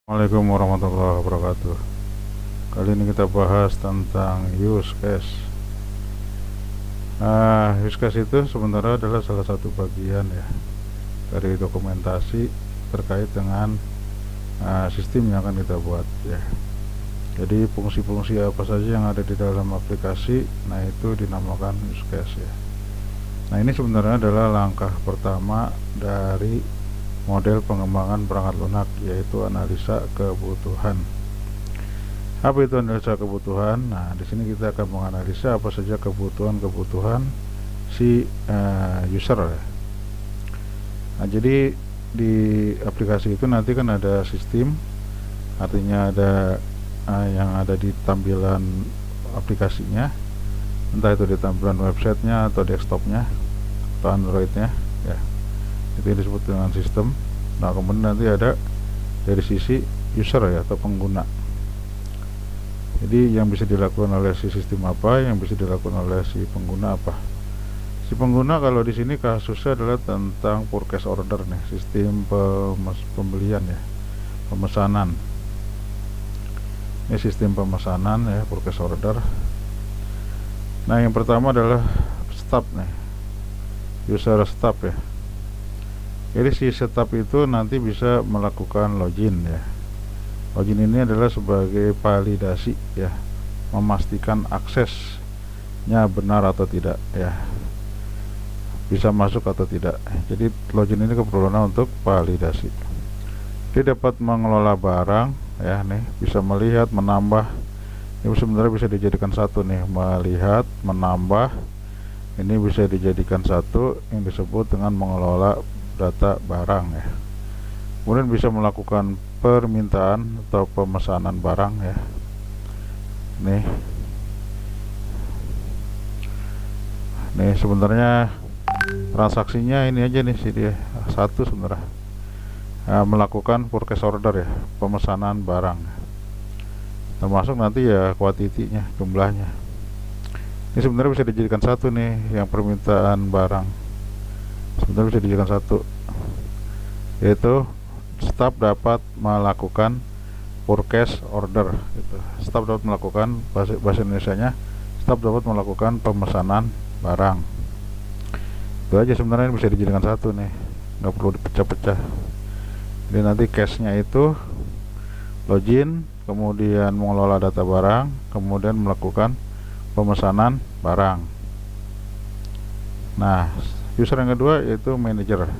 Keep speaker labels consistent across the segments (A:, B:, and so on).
A: Assalamualaikum warahmatullahi wabarakatuh. Kali ini kita bahas tentang use case. Use case itu sebenarnya adalah salah satu bagian ya dari dokumentasi terkait dengan sistem yang akan kita buat ya. Jadi fungsi-fungsi apa saja yang ada di dalam aplikasi, nah itu dinamakan use case ya. Nah ini sebenarnya adalah langkah pertama dari model pengembangan perangkat lunak, yaitu analisa kebutuhan. Apa itu analisa kebutuhan? Nah, di sini kita akan menganalisa apa saja kebutuhan si user ya. Nah, jadi di aplikasi itu nanti kan ada sistem, artinya ada yang ada di tampilan aplikasinya, entah itu di tampilan websitenya atau desktopnya atau Androidnya ya. Itu disebut dengan sistem. Nah kemudian nanti ada dari sisi user ya, atau pengguna. Jadi yang bisa dilakukan oleh si sistem apa, yang bisa dilakukan oleh si pengguna apa. Si pengguna kalau di sini kasusnya adalah tentang purchase order nih, sistem pembelian ya, pemesanan. Ini sistem pemesanan ya, purchase order. Nah yang pertama adalah stop nih, user stop ya. Jadi si setup itu nanti bisa melakukan login ya. Login ini adalah sebagai validasi ya, memastikan aksesnya benar atau tidak ya, bisa masuk atau tidak. Jadi login ini keperluan untuk validasi. Dia dapat mengelola barang ya, nih bisa melihat, menambah. Ini sebenarnya bisa dijadikan satu nih, melihat, menambah. Ini bisa dijadikan satu yang disebut dengan mengelola data barang ya. Kemudian bisa melakukan permintaan atau pemesanan barang ya. Nih sebenarnya transaksinya ini aja nih sih, dia satu sebenarnya. Melakukan purchase order ya, pemesanan barang. Termasuk nanti ya kuantitinya, jumlahnya. Ini sebenarnya bisa dijadikan satu nih, yang permintaan barang. Sebenarnya bisa dijadikan satu, yaitu staf dapat melakukan purchase order gitu. Staf dapat melakukan, bahasa Indonesianya staf dapat melakukan pemesanan barang. Itu aja sebenarnya bisa dijadikan satu nih, nggak perlu dipecah-pecah. Jadi nanti case-nya itu login, kemudian mengelola data barang, kemudian melakukan pemesanan barang. Nah user yang kedua yaitu manager.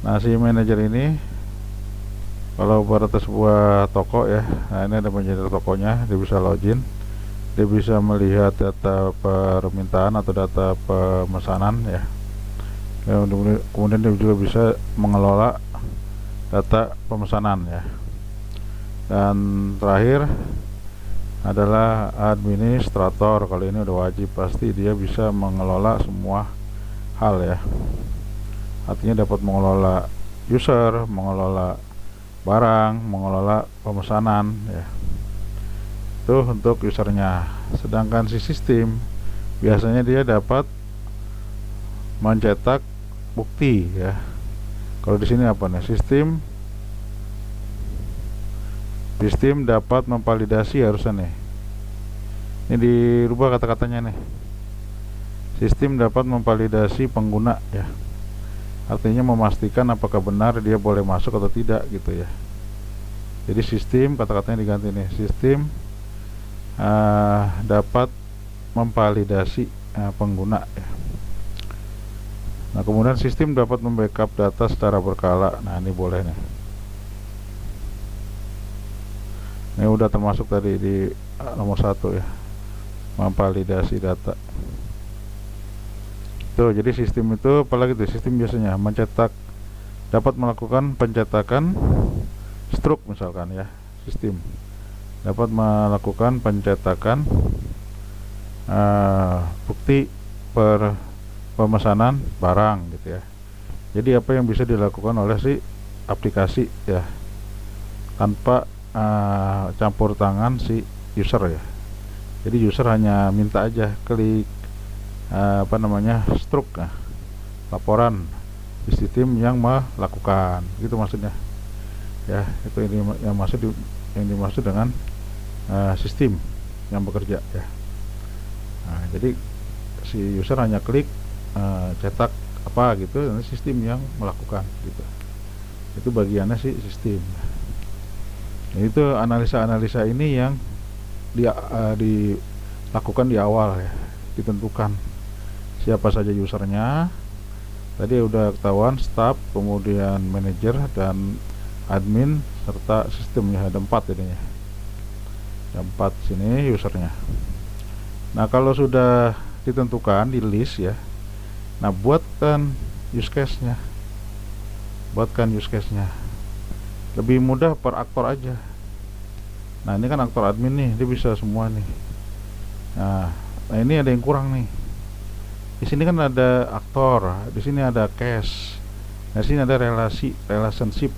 A: Nah si manager ini kalau pada sebuah toko ya, nah ini ada manajer tokonya, dia bisa login, dia bisa melihat data permintaan atau data pemesanan ya. Kemudian dia juga bisa mengelola data pemesanan ya. Dan terakhir adalah administrator. Kalau ini udah wajib, pasti dia bisa mengelola semua hal ya, artinya dapat mengelola user, mengelola barang, mengelola pemesanan ya. Itu untuk usernya. Sedangkan si sistem biasanya dia dapat mencetak bukti ya. Kalau di sini apa nih, sistem dapat memvalidasi harusnya nih. Ini dirubah kata-katanya nih. Sistem dapat memvalidasi pengguna ya, artinya memastikan apakah benar dia boleh masuk atau tidak gitu ya. Jadi sistem, kata-katanya diganti nih, sistem dapat memvalidasi pengguna ya. Nah kemudian sistem dapat membackup data secara berkala. Nah ini boleh nih. Ini udah termasuk tadi di nomor 1 ya, memvalidasi data. Tuh, jadi sistem itu apalagi tuh, sistem biasanya mencetak, dapat melakukan pencetakan struk misalkan ya. Sistem dapat melakukan pencetakan bukti pemesanan barang gitu ya. Jadi apa yang bisa dilakukan oleh si aplikasi ya, tanpa campur tangan si user ya. Jadi user hanya minta aja, klik struk laporan di sistem yang melakukan gitu maksudnya. ya. Itu ini yang dimaksud dengan sistem yang bekerja ya. Nah, jadi si user hanya klik cetak apa gitu, dan sistem yang melakukan gitu. Itu bagiannya si sistem. Nah, itu analisa ini yang dilakukan di awal ya, ditentukan siapa saja usernya. Tadi udah ketahuan staff, kemudian manajer dan admin serta sistemnya, ada 4 jadinya. Ada 4 sini usernya. Nah, kalau sudah ditentukan di list ya, nah buatkan use case-nya. Lebih mudah per aktor aja. Nah, ini kan aktor admin nih, dia bisa semua nih. Nah ini ada yang kurang nih. Di sini kan ada aktor, di sini ada case. Nah, di sini ada relationship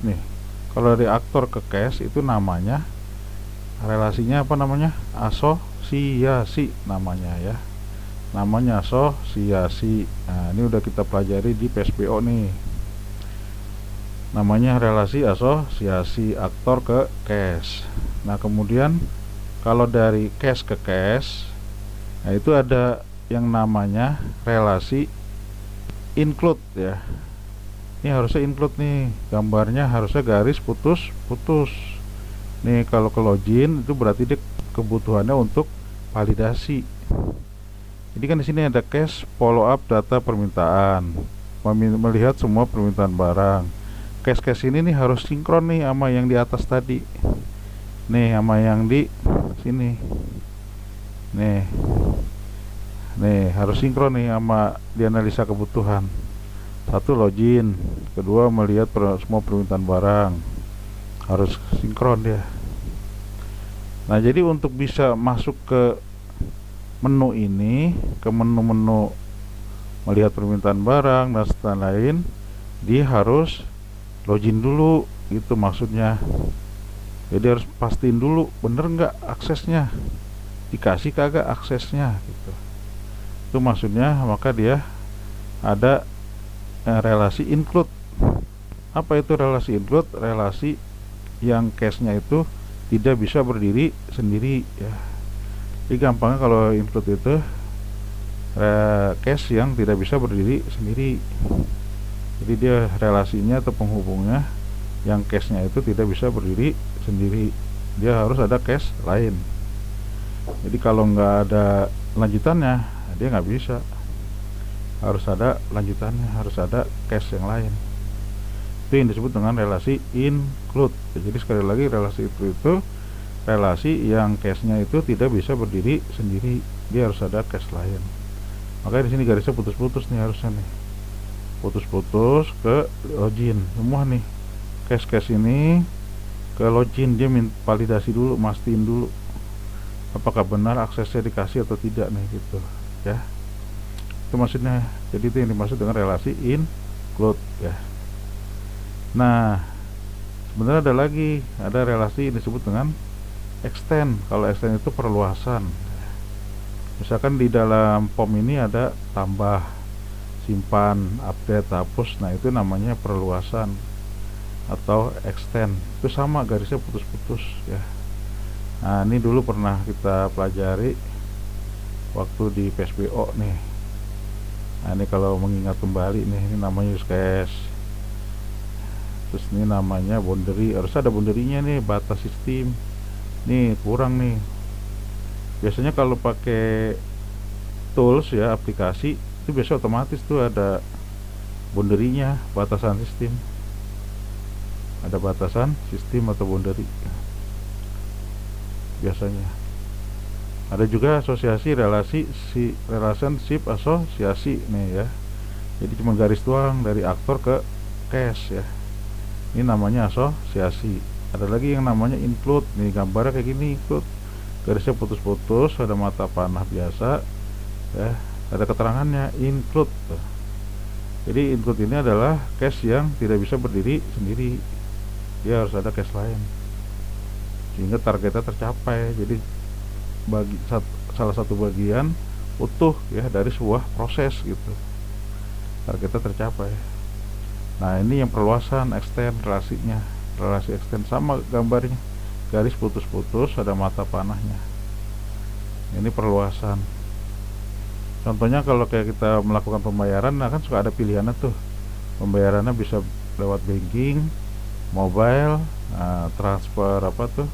A: nih. Kalau dari aktor ke case itu namanya relasinya apa namanya? Asosiasi namanya ya. Namanya asosiasi. Nah, ini udah kita pelajari di PSBO nih. Namanya relasi asosiasi aktor ke case. Nah, kemudian kalau dari case ke case, nah itu ada yang namanya relasi include ya. Ini harusnya include nih, gambarnya harusnya garis putus. Nih kalau ke login itu berarti dia kebutuhannya untuk validasi. Jadi kan di sini ada case follow up data permintaan, melihat semua permintaan barang. Case ini nih harus sinkron nih sama yang di atas tadi. Nih sama yang di sini. Nih harus sinkron nih sama dianalisa kebutuhan. Satu login, kedua melihat semua permintaan barang, harus sinkron dia. Nah, jadi untuk bisa masuk ke menu ini, ke menu-menu melihat permintaan barang dan lain, dia harus login dulu, gitu maksudnya. Jadi harus pastiin dulu bener nggak aksesnya, dikasih kagak aksesnya gitu. Itu maksudnya, maka dia ada relasi include. Apa itu relasi include? Relasi yang case-nya itu tidak bisa berdiri sendiri ya. Jadi gampangnya kalau include itu case yang tidak bisa berdiri sendiri. Jadi dia relasinya atau penghubungnya yang case-nya itu tidak bisa berdiri sendiri, dia harus ada case lain. Jadi kalau nggak ada lanjutannya, dia nggak bisa. Harus ada lanjutannya, harus ada case yang lain. Itu yang disebut dengan relasi include. Jadi sekali lagi, relasi itu relasi yang case-nya itu tidak bisa berdiri sendiri, dia harus ada case lain. Makanya di sini garisnya putus-putus nih, harusnya nih putus-putus ke login semua nih. Case ini ke login, dia validasi dulu, mastiin dulu apakah benar aksesnya dikasih atau tidak nih gitu ya. Itu maksudnya. Jadi itu yang dimaksud dengan relasi include ya. Nah, sebenarnya ada lagi, ada relasi yang disebut dengan extend. Kalau extend itu perluasan. Misalkan di dalam form ini ada tambah, simpan, update, hapus. Nah, itu namanya perluasan atau extend. Itu sama, garisnya putus-putus ya. Nah, ini dulu pernah kita pelajari waktu di PSBO nih. Nah, ini kalau mengingat kembali nih, ini namanya use case. Terus ini namanya boundary, harus ada boundary-nya nih, batas sistem. Nih kurang nih. Biasanya kalau pakai tools ya, aplikasi, itu biasa otomatis tuh ada boundary-nya, batasan sistem. Ada batasan sistem atau boundary biasanya. Ada juga asosiasi, relationship asosiasi nih ya. Jadi cuma garis doang dari aktor ke case ya. Ini namanya asosiasi. Ada lagi yang namanya include. Nih gambarnya kayak gini, include. Garisnya putus-putus, ada mata panah biasa ya. Ada keterangannya include. Jadi include ini adalah case yang tidak bisa berdiri sendiri, dia harus ada case lain sehingga targetnya tercapai. Jadi salah satu bagian utuh ya dari sebuah proses gitu, targetnya tercapai. Nah ini yang perluasan, extend relasinya, relasi extend sama gambarnya, garis putus-putus ada mata panahnya. Ini perluasan. Contohnya kalau kayak kita melakukan pembayaran, nah kan suka ada pilihannya tuh, pembayarannya bisa lewat banking, mobile, transfer apa tuh,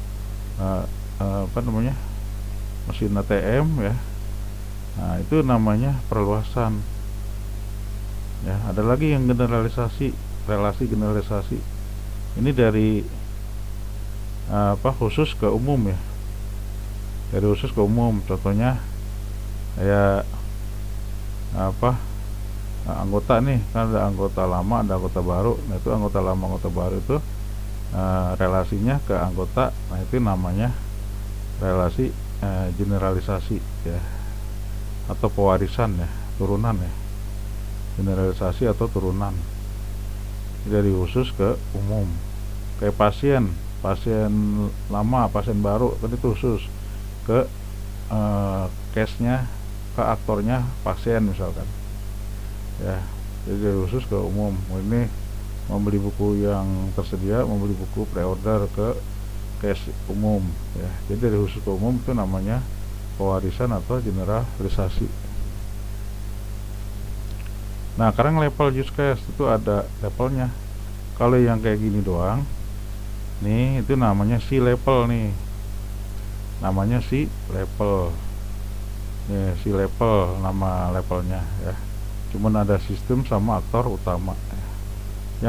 A: apa namanya, mesin ATM ya. Nah itu namanya perluasan ya. Ada lagi yang generalisasi, relasi generalisasi. Ini dari khusus ke umum ya, dari khusus ke umum. Contohnya kayak anggota nih, kan ada anggota lama, ada anggota baru. Nah itu anggota lama, anggota baru itu relasinya ke anggota. Nah itu namanya relasi generalisasi ya, atau pewarisan ya, turunan ya, generalisasi atau turunan dari khusus ke umum. Kayak pasien lama, pasien baru kan itu khusus ke case-nya, ke aktornya pasien misalkan ya. Jadi dari khusus ke umum. Ini membeli buku yang tersedia, membeli buku pre-order ke case umum ya. Jadi dari khusus ke umum itu namanya pewarisan atau generalisasi. Nah sekarang level use case itu ada levelnya. Kalau yang kayak gini doang nih, itu namanya C level nih, namanya C level nih, C level nama levelnya ya. Cuman ada sistem sama aktor utama ya.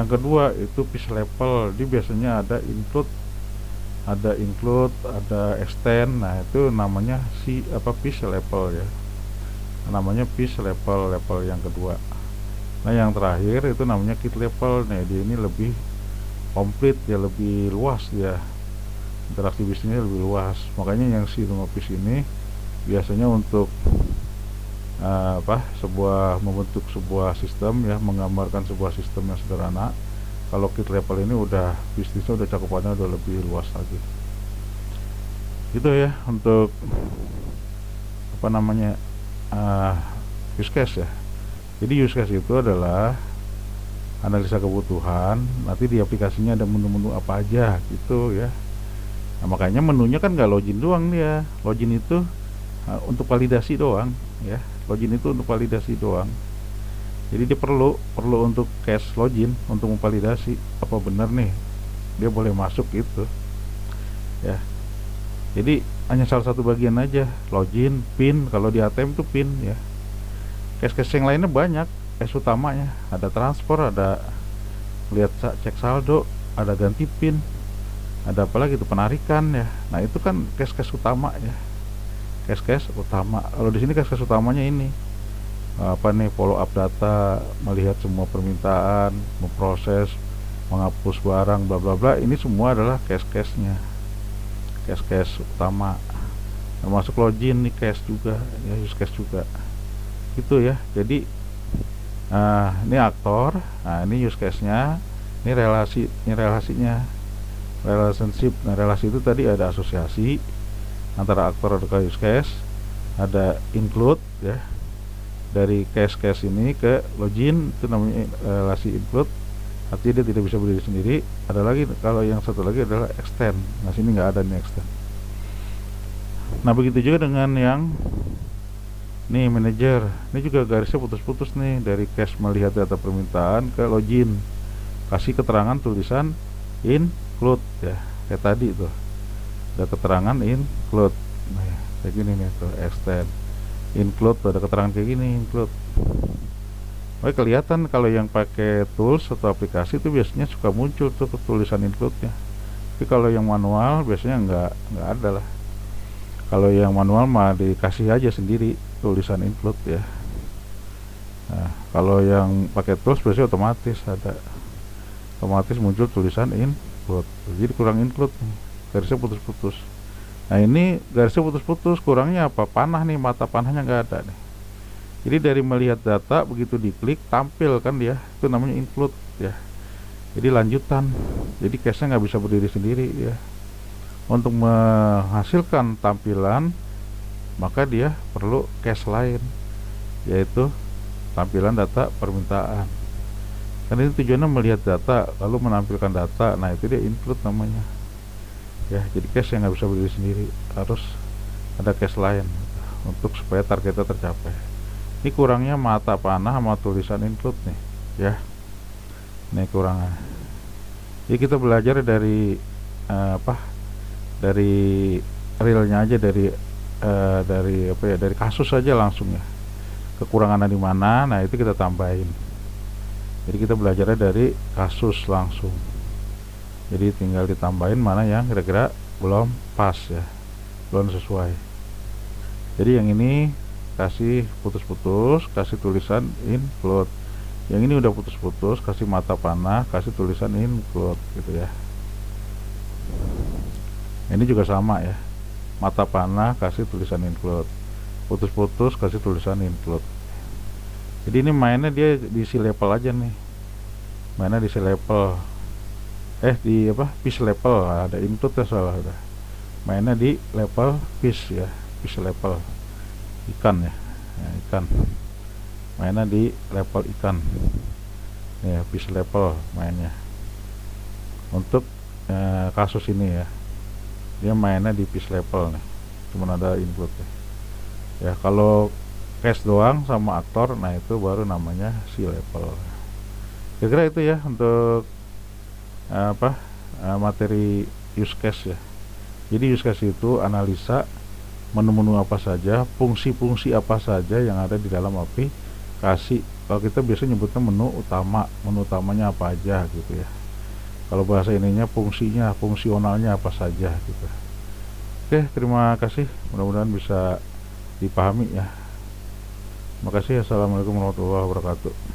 A: Yang kedua itu piece level. Dia biasanya ada include, ada extend. Nah itu namanya piece level ya, namanya piece level, level yang kedua. Nah yang terakhir itu namanya kit level. Nah dia ini lebih komplit ya, lebih luas ya, interaksi bisnisnya lebih luas. Makanya yang piece ini biasanya untuk membentuk sebuah sistem ya, menggambarkan sebuah sistem yang sederhana. Kalau kit level ini udah bisnisnya, udah cakupannya udah lebih luas lagi. Itu ya untuk use case ya. Jadi use case itu adalah analisa kebutuhan, nanti di aplikasinya ada menu-menu apa aja gitu ya. Nah, makanya menunya kan nggak login doang dia. Login itu untuk validasi doang ya. Login itu untuk validasi doang. Jadi dia perlu untuk cache login untuk memvalidasi apa benar nih dia boleh masuk gitu ya. Jadi hanya salah satu bagian aja, login, pin. Kalau di ATM itu pin ya. Cache-cache yang lainnya banyak. Cache utamanya ada transfer, ada lihat cek saldo, ada ganti pin, ada apa lagi itu, penarikan ya. Nah itu kan cache-cache utama ya, cache-cache utama. Kalau di sini cache-cache utamanya ini follow up data, melihat semua permintaan, memproses, menghapus barang, bla bla bla. Ini semua adalah cache-cache-nya, cache-cache utama. Termasuk login nih cache juga ya, use case juga gitu ya. Jadi ini aktor, nah ini use case-nya, ini relasinya, relationship. Nah relasi itu tadi ada asosiasi antara aktor dan use case, ada include ya, dari case ini ke login itu namanya relasi include, artinya dia tidak bisa berdiri sendiri. Ada lagi, kalau yang satu lagi adalah extend. Nah sini nggak ada nih extend. Nah begitu juga dengan yang nih manager. Ini juga garisnya putus-putus nih, dari cache melihat data permintaan ke login, kasih keterangan tulisan include ya, kayak tadi tuh ada keterangan include. Nah kayak gini nih tuh, extend include tuh ada keterangan kayak gini, include. Oke, kelihatan kalau yang pakai tools atau aplikasi itu biasanya suka muncul tuh tulisan include-nya. Tapi kalau yang manual biasanya nggak ada lah. Kalau yang manual mah dikasih aja sendiri tulisan include ya. Nah, kalau yang pakai tools biasanya otomatis muncul tulisan include. Jadi kurang include nih, garisnya putus-putus. Nah ini garisnya putus-putus, kurangnya apa? Panah nih, mata panahnya nggak ada nih. Jadi dari melihat data, begitu diklik tampil kan dia, itu namanya include ya. Jadi lanjutan, jadi cache-nya nggak bisa berdiri sendiri ya. Untuk menghasilkan tampilan maka dia perlu cache lain, yaitu tampilan data permintaan. Kan ini tujuannya melihat data lalu menampilkan data. Nah itu dia include namanya ya. Jadi cache yang nggak bisa berdiri sendiri, harus ada cache lain untuk supaya targetnya tercapai. Ini kurangnya mata panah sama tulisan include nih ya. Ini kurangnya. Jadi kita belajar dari dari realnya aja, dari dari kasus aja langsung ya. Kekurangannya di mana, nah itu kita tambahin. Jadi kita belajarnya dari kasus langsung. Jadi tinggal ditambahin mana yang kira-kira belum pas ya, belum sesuai. Jadi yang ini kasih putus-putus, kasih tulisan include. Yang ini udah putus-putus, kasih mata panah, kasih tulisan include gitu ya. Ini juga sama ya, mata panah kasih tulisan include, putus-putus kasih tulisan include. Jadi ini mainnya dia di si level aja nih, mainnya di si level, di fish level. Ada include ya, salah udah, mainnya di level fish ya, fish level ikan ya, ikan, mainnya di level ikan nih ya, fish level mainnya. Untuk kasus ini ya, dia mainnya di fish level nih, cuman ada include ya. Kalau cache doang sama aktor, nah itu baru namanya si level. Kira-kira itu ya untuk materi use case ya. Jadi use case itu analisa menu-menu apa saja, fungsi-fungsi apa saja yang ada di dalam aplikasi. Kalau kita biasa nyebutnya menu utama, menu utamanya apa aja gitu ya. Kalau bahasa ininya fungsinya, fungsionalnya apa saja gitu. Oke, terima kasih, mudah-mudahan bisa dipahami ya. Terima kasih. Assalamualaikum warahmatullahi wabarakatuh.